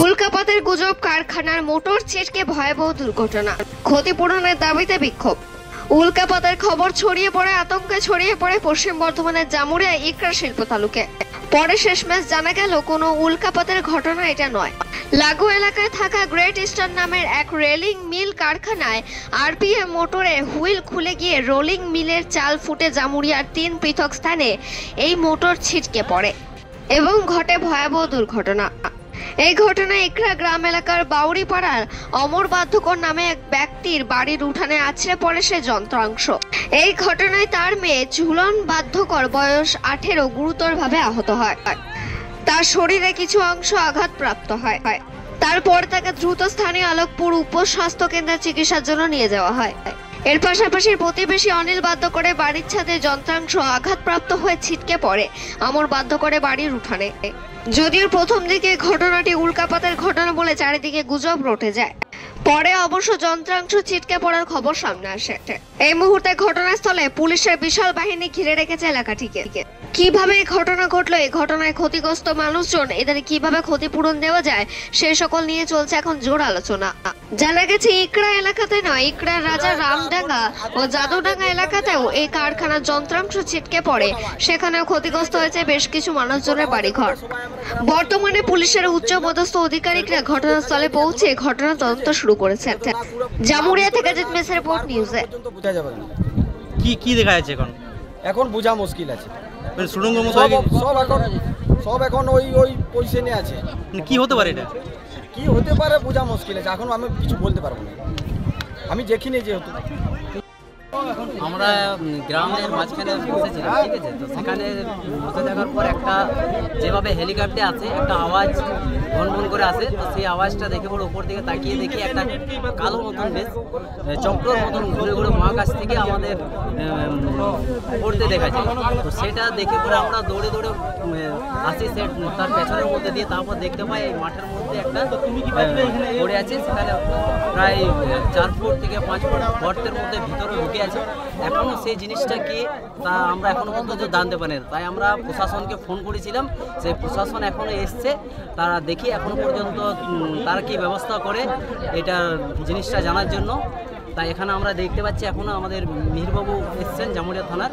উল্কাপাতের গুজব, কারখানার মোটর ছিটকে ভয়াবহ দুর্ঘটনা, ক্ষতিপূরণের দাবিতে বিক্ষোভ। উল্কাপাতের খবর ছড়িয়ে পড়ে, আতঙ্কে ছড়িয়ে পড়ে পশ্চিম বর্ধমানের জামুরিয়া ইকরা শিল্প তালুকে। পরে শেষমেশ জানা গেল কোনো উল্কাপাতের ঘটনা এটা নয়। লাগু এলাকায় থাকা গ্রেট ইস্টার্ন নামের এক রেলিং মিল কারখানায় আরপিএম মোটরের হুইল খুলে গিয়ে রোলিং মিলের চাল ফুটে জামুরিয়ার 3 পৃথক স্থানে এই মোটর ছিটকে পড়ে এবং ঘটে ভয়াবহ দুর্ঘটনা। এই ঘটনায় ইকরা গ্রাম এলাকার বাউরিপাড়ার অমর বাধ্যকর নামে এক ব্যক্তির বাড়ির উঠানে আছড়ে পড়ে সে যন্ত্রাংশ। এই ঘটনায় তার মেয়ে ঝুলন বাধ্যকর বয়স 18 গুরুতরভাবে আহত হয়। তার শরীরে কিছু অংশ আঘাতপ্রাপ্ত হয়। তারপর তাকে দ্রুত স্থানীয় আলোকপুর উপস্বাস্থ্য কেন্দ্রে চিকিৎসার জন্য নিয়ে যাওয়া হয়। এর পাশাপাশি প্রতিবেশী অনিল বাধ্যকরের বাড়ির ছাদে যন্ত্রাংশ আঘাতপ্রাপ্ত হয়ে ছিটকে পড়ে অমর বাধ্যকরের বাড়ির উঠানে। যদিও প্রথম দিকে ঘটনাটি উল্কাপাতের ঘটনা বলে চারিদিকে গুজব রটে যায়, পরে অবশ্য যন্ত্রাংশ ছিটকে পড়ার খবর সামনে আসে। এই মুহূর্তে ঘটনাস্থলে পুলিশের বিশাল বাহিনী ঘিরে রেখেছে এলাকাটিকে। কিভাবে এই ঘটনা ঘটলো, এই ঘটনায় ক্ষতিগ্রস্ত মানুষজন এদের কিভাবে ক্ষতিপূরণ দেওয়া যায় সেই সকল নিয়ে চলছে এখন জোর আলোচনা। জানা গেছে ইকরা এলাকাতে নয়, ইকরার রাজা রামডাঙ্গা ও জাদুডাঙ্গা এলাকাতেও এই কারখানার যন্ত্রাংশ ছিটকে পড়ে, সেখানেও ক্ষতিগ্রস্ত হয়েছে বেশ কিছু মানুষজনের বাড়িঘর। বর্তমানে পুলিশের উচ্চ পদস্থ আধিকারিকরা ঘটনাস্থলে পৌঁছে ঘটনা তদন্ত শুরু করেছেন। জামুরিয়া থেকে জিত মেসের রিপোর্ট নিউজে। কি দেখা যাচ্ছে এখন বোঝা মুশকিল আছে। সুড়ঙ্গ সব এখন ওই পজিশনে আছে। কি হতে পারে, এটা কি হতে পারে বোঝা মুশকিল আছে। এখন আমি কিছু বলতে পারবো না, আমি দেখিনি যেহেতু। আমরা গ্রামের মাঝখানে বসেছিলাম, ঠিক আছে, তো সেখানে বসে থাকার পর একটা যেভাবে হেলিকপ্টার আছে একটা আওয়াজ ভন করে আসে, তো সেই আওয়াজটা দেখে পরে উপর দিকে তাকিয়ে দেখি একটা কালো মতন বেশ চক্রর মতন ঘুরে ঘুরে মহাকাশ থেকে আমাদের পড়তে দেখা যায়। তো সেটা দেখে পরে আমরা দৌড়ে দৌড়ে আসি তার পেছনের মধ্যে দিয়ে। তারপর দেখতে পাই এই মাঠের মধ্যে একটা পড়ে আছে, সেখানে প্রায় 4 ফুট থেকে 5 ফুট গর্তের মধ্যে ভিতরে ঢুকে আছে। এখনও সেই জিনিসটা কি তা আমরা এখনো পর্যন্ত জানতে পারি না। তাই আমরা প্রশাসনকে ফোন করেছিলাম, সেই প্রশাসন এখনো এসছে, তারা দেখি এখনো পর্যন্ত তারা কি ব্যবস্থা করে এটা জিনিসটা জানার জন্য। তাই এখানে আমরা দেখতে পাচ্ছি এখনো আমাদের মিহিরবাবু এসছেন জামুরিয়া থানার,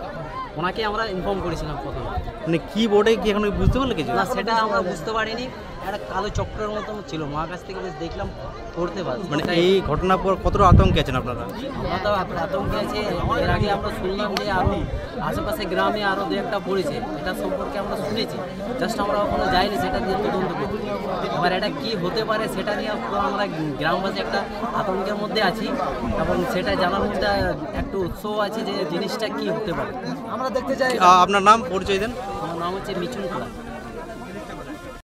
ওনাকে আমরা ইনফর্ম করেছিলাম প্রথমে। মানে কি বোর্ডে কি এখন বুঝতে পারলে কিছু? না, সেটা আমরা বুঝতে পারিনি। একটা কালো চক্রের মতন ছিল মহাকাশ থেকে, বেশ দেখলাম পড়তে পারি। মানে এই ঘটনার পর কতটা আতঙ্কে আছেন আপনারা? আমরা তো আতঙ্কে আছে। এর আগে আমরা শুনলাম যে আরও আশেপাশে গ্রামে আরও 2-1টা পড়েছে, এটা সম্পর্কে আমরা শুনেছি, জাস্ট আমরা ওখানে যাইনি সেটা দিয়ে তদন্ত করি। এবার এটা কি হতে পারে সেটা নিয়ে আমরা গ্রামবাসী একটা আতঙ্কের মধ্যে আছি এবং সেটা জানার মধ্যে একটু উৎসাহ আছে যে জিনিসটা কি হতে পারে। আমরা দেখতে চাই। আপনার নাম, পরিচয় দেন। আমার নাম হচ্ছে মিচুন খোলা।